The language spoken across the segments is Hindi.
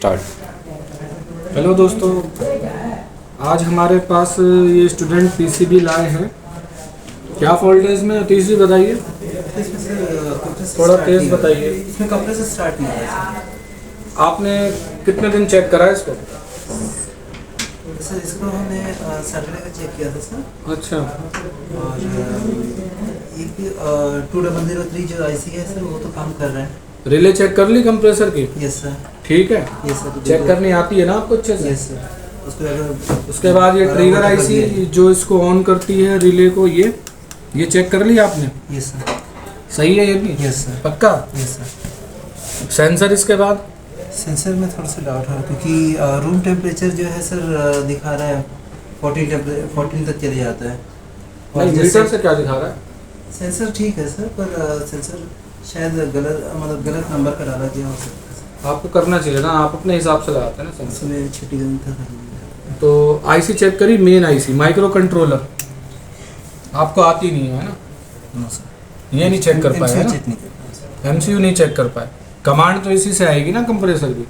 स्टार्ट। हेलो दोस्तों, आज हमारे पास ये स्टूडेंट पीसीबी लाए हैं। क्या फॉल्ट है इसमें, तीसरी बताइए। इसमें सर थोड़ा तेज बताइए। इसमें कंप्रेसर स्टार्ट नहीं हो रहा है आपने कितने दिन चेक करा है इसको? सर। इसको हमने सैटरडे का चेक किया था सर। अच्छा, और एक 2003 जो आईसी है सर, वो तो काम कर रहा है। रिले चेक कर ली कंप्रेसर की? Yes sir. ठीक है, यस सर। चेक करनी आती है ना आपको अच्छे से? Yes sir. उसके बाद ये ट्रिगर आईसी जो इसको ऑन करती है रिले को, ये चेक कर ली आपने? Yes sir. सही है ये भी? Yes sir. पक्का? Yes sir. सेंसर इसके बाद? सेंसर में थोड़ा सा डाउट है, क्योंकि रूम टेम्परेचर जो है सर दिखा रहा है 14 तक चले जाता है। और मीटर से क्या दिखा रहा है? सेंसर ठीक है सर, पर सेंसर शायद गलत नंबर का डाला गया हो सकता है। आपको करना चाहिए ना, आप अपने हिसाब से लगाते हैं ना सेंसर। इसमें छुट्टी गई था। तो आईसी चेक करी, मेन आईसी माइक्रो कंट्रोलर आपको आती नहीं है ना? No sir. ये नहीं चेक कर पाए है ना? चेक नहीं कर पाया। एमसीयू नहीं चेक कर पाए। कमांड तो इसी से आएगी ना कंप्रेसर की।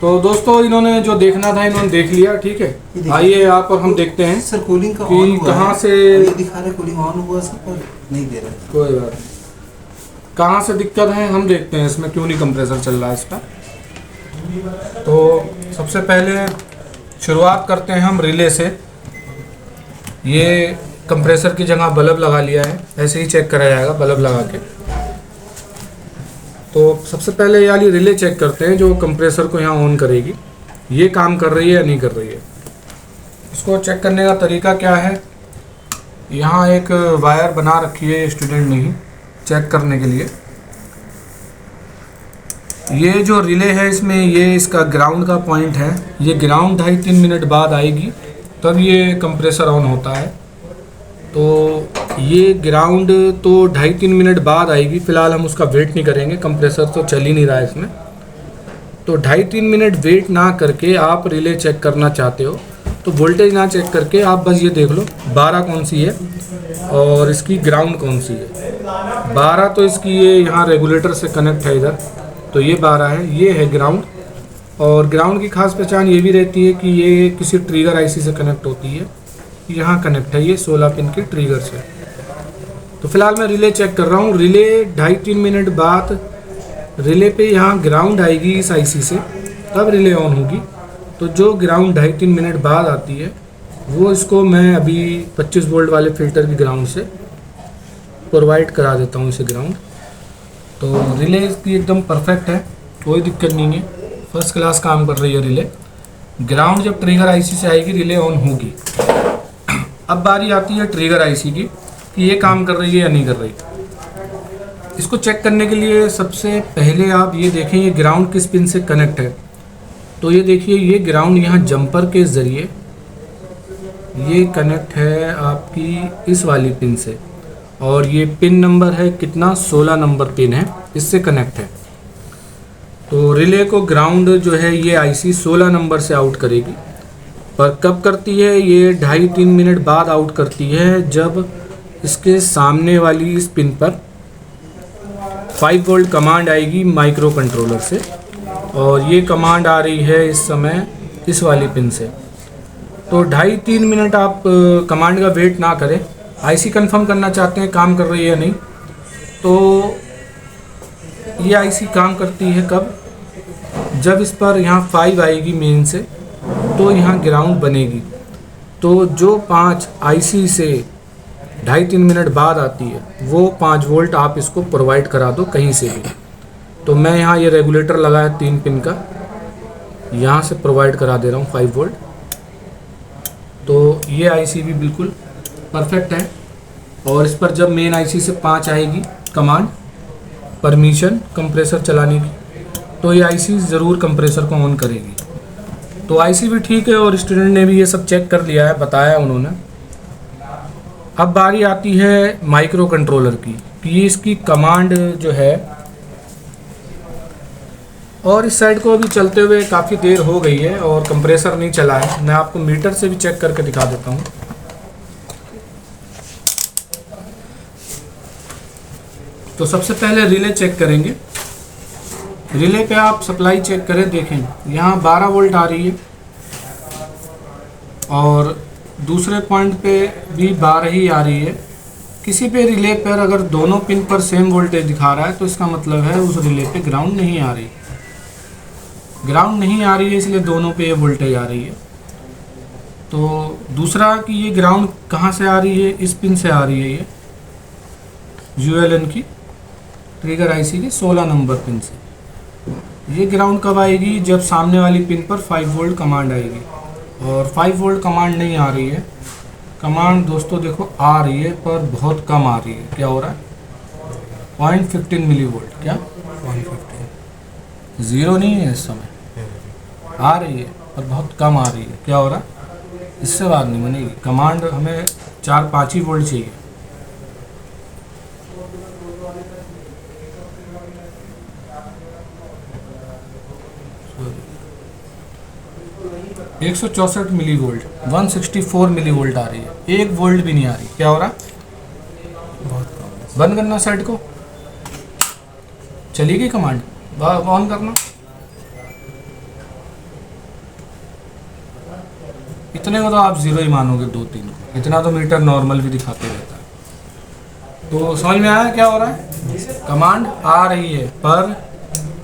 तो दोस्तों, इन्होंने जो देखना था इन्होंने देख लिया। ठीक है, आइए आप और हम देखते हैं सर। कूलिंग का कि ऑन हुआ कहाँ है। से ये दिखा रहा है कूलिंग ऑन हुआ सर, पर नहीं दे रहा है। कोई बात नहीं, कहाँ से दिक्कत है हम देखते हैं इसमें, क्यों नहीं कंप्रेसर चल रहा है इसका। तो सबसे पहले शुरुआत करते हैं हम रिले से। ये कंप्रेसर की जगह बल्ब लगा लिया है, ऐसे ही चेक करा जाएगा बल्ब लगा के। तो सबसे पहले यार ये रिले चेक करते हैं जो कंप्रेसर को यहाँ ऑन करेगी, ये काम कर रही है या नहीं कर रही है। इसको चेक करने का तरीका क्या है, यहाँ एक वायर बना रखी है स्टूडेंट ने ही चेक करने के लिए। ये जो रिले है इसमें ये इसका ग्राउंड का पॉइंट है। ये ग्राउंड 2.5-3 मिनट बाद आएगी तब ये कंप्रेसर ऑन होता है। तो ये ग्राउंड तो 2.5-3 मिनट बाद आएगी। फ़िलहाल हम उसका वेट नहीं करेंगे, कंप्रेसर तो चल ही नहीं रहा है इसमें। तो 2.5-3 मिनट वेट ना करके आप रिले चेक करना चाहते हो तो वोल्टेज ना चेक करके आप बस ये देख लो 12 कौन सी है और इसकी ग्राउंड कौन सी है। 12 तो इसकी ये यहाँ रेगुलेटर से कनेक्ट है इधर, तो ये 12 है, ये है ग्राउंड। और ग्राउंड की खास पहचान ये भी रहती है कि ये किसी ट्रिगर आईसी से कनेक्ट होती है। यहाँ कनेक्ट है ये 16 पिन के ट्रिगर से। तो फिलहाल मैं रिले चेक कर रहा हूँ। रिले 2.5-3 मिनट बाद रिले पे यहाँ ग्राउंड आएगी इस आईसी से, तब रिले ऑन होगी। तो जो ग्राउंड 2.5-3 मिनट बाद आती है वो इसको मैं अभी 25 वोल्ट वाले फिल्टर की ग्राउंड से प्रोवाइड करा देता हूँ इसे ग्राउंड। तो रिले इसकी एकदम परफेक्ट है, कोई दिक्कत नहीं है, फर्स्ट क्लास काम कर रही है रिले। ग्राउंड जब ट्रिगर आईसी से आएगी रिले ऑन होगी। अब बारी आती है ट्रिगर आईसी की कि ये काम कर रही है या नहीं कर रही। इसको चेक करने के लिए सबसे पहले आप ये देखें ये ग्राउंड किस पिन से कनेक्ट है। तो ये देखिए ये ग्राउंड यहाँ जंपर के ज़रिए ये कनेक्ट है आपकी इस वाली पिन से, और ये पिन नंबर है कितना, 16 नंबर पिन है, इससे कनेक्ट है। तो रिले को ग्राउंड जो है ये आईसी 16 नंबर से आउट करेगी। पर कब करती है, ये 2.5-3 मिनट बाद आउट करती है, जब इसके सामने वाली इस पिन पर 5 वोल्ट कमांड आएगी माइक्रो कंट्रोलर से, और ये कमांड आ रही है इस समय इस वाली पिन से। तो 2.5-3 मिनट आप कमांड का वेट ना करें, आईसी कंफर्म करना चाहते हैं काम कर रही है या नहीं। तो ये आईसी काम करती है कब, जब इस पर यहाँ 5 आएगी मेन से, तो यहाँ ग्राउंड बनेगी। तो जो 5 आईसी से 2.5-3 मिनट बाद आती है वो 5 वोल्ट आप इसको प्रोवाइड करा दो कहीं से भी। तो मैं यहाँ ये रेगुलेटर लगाया 3 पिन का, यहाँ से प्रोवाइड करा दे रहा हूँ 5 वोल्ट। तो ये आईसी भी बिल्कुल परफेक्ट है। और इस पर जब मेन आईसी से 5 आएगी कमांड परमिशन कंप्रेसर चलाने की, तो ये आईसी ज़रूर कंप्रेसर को ऑन करेगी। तो आईसी भी ठीक है और स्टूडेंट ने भी ये सब चेक कर लिया है, बताया उन्होंने। अब बारी आती है माइक्रो कंट्रोलर की कि ये इसकी कमांड जो है, और इस साइड को अभी चलते हुए काफ़ी देर हो गई है और कंप्रेसर नहीं चला है। मैं आपको मीटर से भी चेक करके दिखा देता हूँ। तो सबसे पहले रिले चेक करेंगे रिले पे आप सप्लाई चेक करें, देखें यहाँ 12 वोल्ट आ रही है और दूसरे पॉइंट पे भी 12 ही आ रही है। किसी पे रिले पर अगर दोनों पिन पर सेम वोल्टेज दिखा रहा है तो इसका मतलब है उस रिले पे ग्राउंड नहीं आ रही। ग्राउंड नहीं आ रही है इसलिए दोनों पे ये वोल्टेज आ रही है। तो दूसरा कि ये ग्राउंड कहाँ से आ रही है, इस पिन से आ रही है, ये ULN की ट्रिगर आईसी की 16 नंबर पिन से। ये ग्राउंड कब आएगी, जब सामने वाली पिन पर 5 वोल्ट कमांड आएगी। और 5 वोल्ट कमांड नहीं आ रही है। कमांड दोस्तों देखो आ रही है पर बहुत कम आ रही है। क्या हो रहा है, 0.15 मिली वोल्ट। क्या 115 जीरो नहीं है इस समय, आ रही है पर बहुत कम आ रही है। क्या हो रहा है, इससे बात नहीं बनेगी। कमांड हमें 4-5 ही वोल्ट चाहिए। तो 164 मिली वोल्ट, 164 मिली वोल्ट आ रही है, 1 वोल्ट भी नहीं आ रही। क्या हो रहा है, बहुत कम। बंद करना सेट को, चली गई कमांड, ऑन करना। इतने को तो आप जीरो ही मानोगे, 2-3 को। इतना तो मीटर नॉर्मल भी दिखाते रहता है। तो समझ में आया क्या हो रहा है, कमांड आ रही है पर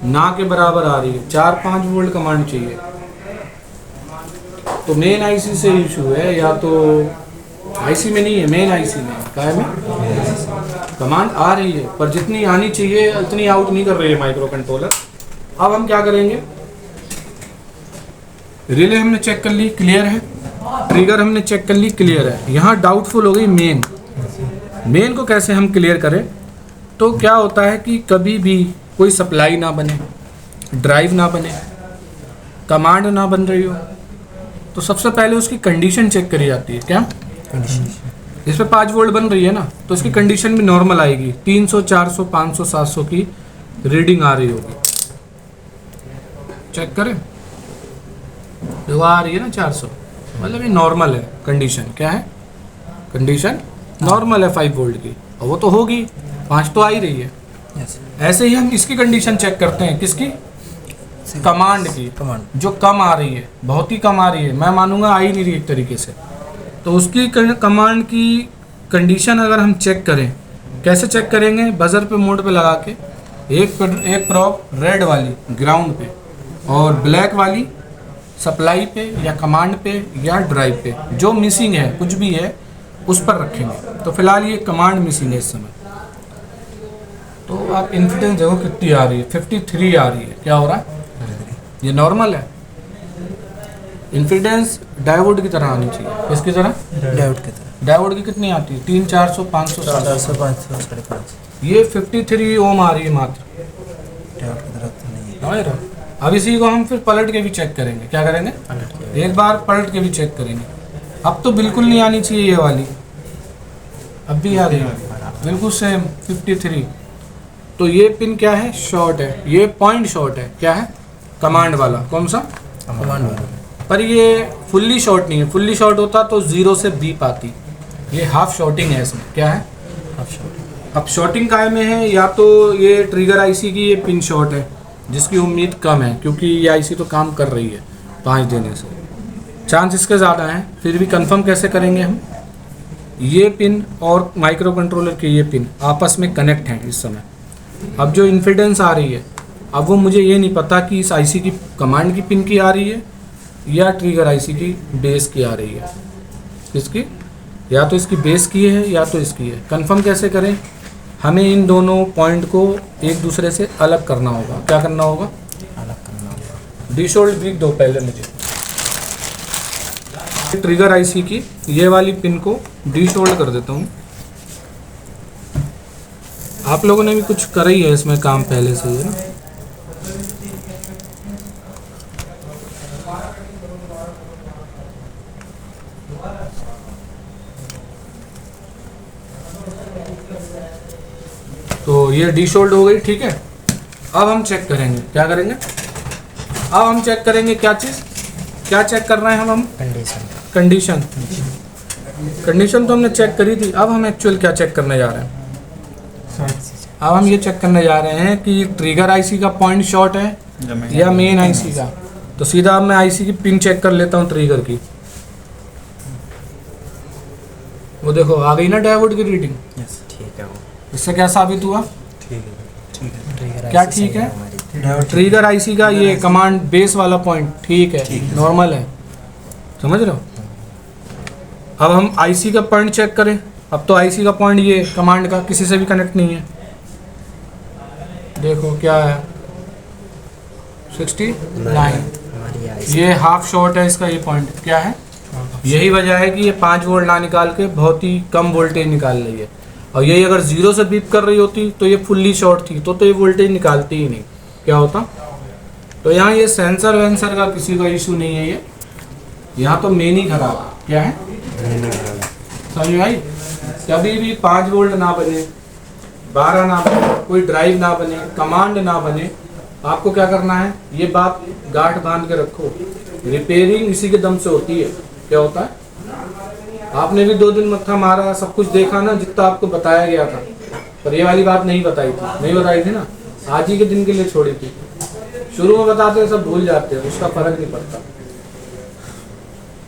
ना के बराबर आ रही है। 4-5 वोल्ट कमांड चाहिए। तो मेन आईसी से इशू है, या तो आईसी में नहीं है, मेन आईसी में। क्या है, में कमांड आ रही है पर जितनी आनी चाहिए उतनी आउट नहीं कर रही है माइक्रो कंट्रोलर। अब हम क्या करेंगे, रिले हमने चेक कर ली, क्लियर है। ट्रिगर हमने चेक कर ली, क्लियर है। यहाँ डाउटफुल हो गई मेन। मेन को कैसे हम क्लियर करें, तो क्या होता है कि कभी भी कोई सप्लाई ना बने, ड्राइव ना बने, कमांड ना बन रही हो, तो सबसे पहले उसकी कंडीशन चेक करी जाती है। क्या कंडीशन, इस पे 5 वोल्ट बन रही है ना, तो इसकी कंडीशन भी नॉर्मल आएगी। 300, 400, 500, 700 की रीडिंग आ रही होगी। चेक करें, देखो आ रही है ना 400, मतलब ये नॉर्मल है कंडीशन। क्या है, कंडीशन नॉर्मल है 5 वोल्ट की, और वो तो होगी, 5 तो आ ही रही है। ऐसे ही हम इसकी कंडीशन चेक करते हैं, किसकी, कमांड की। कमांड जो कम आ रही है, बहुत ही कम आ रही है, मैं मानूंगा आ ही नहीं रही एक तरीके से, तो उसकी कमांड की कंडीशन अगर हम चेक करें, कैसे चेक करेंगे, बजर पे मोड पे लगा के एक प्रॉप रेड वाली ग्राउंड पे और ब्लैक वाली सप्लाई पे या कमांड पे या ड्राइव पे, जो मिसिंग है कुछ भी है उस पर रखेंगे। तो फिलहाल ये कमांड मिसिंग है इस समय। तो आप इन्फिडेंस देखो कितनी आ रही है, 53 आ रही है। क्या हो रहा है, ये नॉर्मल है। इन्फिडेंस डायोड की तरह आनी चाहिए, इसकी तरह, डायोड की तरह। डायोड की कितनी आती है, 300, 400, 500, 400, 500, 550। ये 53 ओम आ रही है मात्र। डायोड की तरह तो नहीं है। समझ रहे हो। अब इसी को हम फिर पलट के भी चेक करेंगे। क्या करेंगे, एक बार पलट के भी चेक करेंगे। अब तो बिल्कुल नहीं आनी चाहिए ये वाली, अब भी आ रही है बिल्कुल सेम 53। तो ये पिन क्या है, शॉर्ट है, ये पॉइंट शॉर्ट है। क्या है, कमांड वाला, कौन सा, कमांड वाला। पर ये फुल्ली शॉर्ट नहीं है। फुल्ली शॉर्ट होता तो 0 से बीप आती, ये हाफ शॉर्टिंग है इसमें। क्या है, हाफ शॉर्ट। अब शॉर्टिंग काय में है, या तो ये ट्रिगर आईसी की ये पिन शॉर्ट है जिसकी उम्मीद कम है, क्योंकि ये आईसी तो काम कर रही है 5 देने से, चांस इसके ज़्यादा हैं। फिर भी कंफर्म कैसे करेंगे हम, ये पिन और माइक्रो कंट्रोलर के ये पिन आपस में कनेक्ट हैं इस समय। अब जो इन्फिडेंस आ रही है, अब वो मुझे ये नहीं पता कि इस आईसी की कमांड की पिन की आ रही है या ट्रिगर आईसी की बेस की आ रही है। किसकी, या तो इसकी बेस की है या तो इसकी है। कंफर्म कैसे करें, हमें इन दोनों पॉइंट को एक दूसरे से अलग करना होगा। क्या करना होगा, अलग करना होगा। डिशोल्ड ब्रिक दो पहले मुझे। ट्रिगर आईसी की ये वाली पिन को डिशोल्ड कर देता हूँ। आप लोगों ने भी कुछ करा ही है इसमें काम पहले से ही, है ना। तो ये डिशोल्ड हो गई, ठीक है। अब हम चेक करेंगे, क्या करेंगे, अब हम चेक करेंगे क्या चीज़, क्या चेक कर रहे हैं हम कंडीशन। कंडीशन तो हमने चेक करी थी, अब हम एक्चुअल क्या चेक करने जा रहे हैं, अब हम ये चेक करने जा रहे हैं कि ट्रिगर आईसी का पॉइंट शॉर्ट है या मेन आईसी का। तो सीधा अब मैं आईसी की पिन चेक कर लेता हूँ ट्रिगर की। वो देखो आ गई ना डायोड की रीडिंग। ठीक है वो, इससे क्या साबित हुआ? ठीक है। क्या ठीक है? ट्रिगर आईसी का ये कमांड बेस वाला पॉइंट ठीक है, नॉर्मल है, समझ रहे हो। अब हम आईसी का पॉइंट चेक करें। अब तो आईसी का पॉइंट ये कमांड का किसी से भी कनेक्ट नहीं है। देखो क्या है 69। ये हाफ शॉर्ट है इसका, ये पॉइंट क्या है। यही वजह है कि ये 5 वोल्ट ना निकाल के बहुत ही कम वोल्टेज निकाल रही है। और यही अगर 0 से बीप कर रही होती तो ये फुल्ली शॉर्ट थी, तो ये वोल्टेज निकालती ही नहीं। क्या होता? तो यहाँ ये सेंसर वेंसर का किसी का इशू नहीं है, ये यहाँ तो मेन ही खराब है। क्या है समझ में आई? कभी भी 5 वोल्ट ना बने, 12 ना बने, कोई ड्राइव ना बने, कमांड ना बने, आपको क्या करना है, ये बात गांठ बांध के रखो। रिपेयरिंग इसी के दम से होती है। क्या होता है? आपने भी 2 दिन मत्था मारा, सब कुछ देखा ना जितना आपको बताया गया था, पर ये वाली बात नहीं बताई थी ना। आज ही के दिन के लिए छोड़ी थी। शुरू में बताते हैं, सब भूल जाते हैं, उसका फर्क नहीं पड़ता।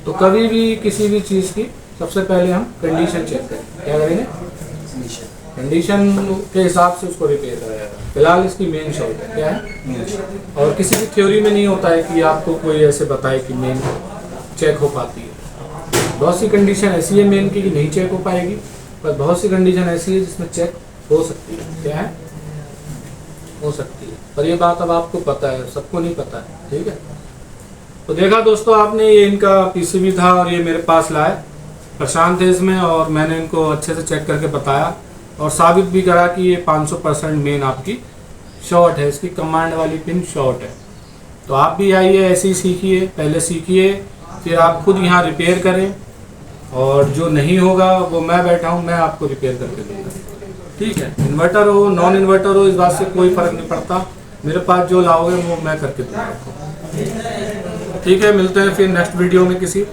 तो कभी भी किसी भी चीज़ की सबसे पहले हम कंडीशन चेक करें। क्या करेंगे? कंडीशन के हिसाब से उसको रिपेयर कराया जाएगा। फिलहाल इसकी मेन शॉर्ट है। क्या है? और किसी भी थ्योरी में नहीं होता है कि आपको कोई ऐसे बताए कि मेन चेक हो पाती है। बहुत सी कंडीशन ऐसी है मेन की कि नहीं चेक हो पाएगी, पर बहुत सी कंडीशन ऐसी है जिसमें चेक हो सकती है। क्या है? हो सकती है, पर ये बात अब आपको पता है, सबको नहीं पता है। ठीक है, तो देखा दोस्तों आपने, ये इनका पीसीबी था और ये मेरे पास लाए प्रशांत है इसमें, और मैंने इनको अच्छे से चेक करके बताया और साबित भी करा कि ये 500% मेन आपकी शॉर्ट है, इसकी कमांड वाली पिन शॉर्ट है। तो आप भी आइए, ऐसे ही सीखिए, पहले सीखिए, फिर आप खुद यहाँ रिपेयर करें, और जो नहीं होगा वो मैं बैठा हूँ, मैं आपको रिपेयर करके दूँगा। ठीक है, इन्वर्टर हो नॉन इन्वर्टर हो, इस बात से कोई फ़र्क नहीं पड़ता, मेरे पास जो लाओगे वो मैं करके दूँगा आपको। ठीक है, मिलते हैं फिर नेक्स्ट वीडियो में किसी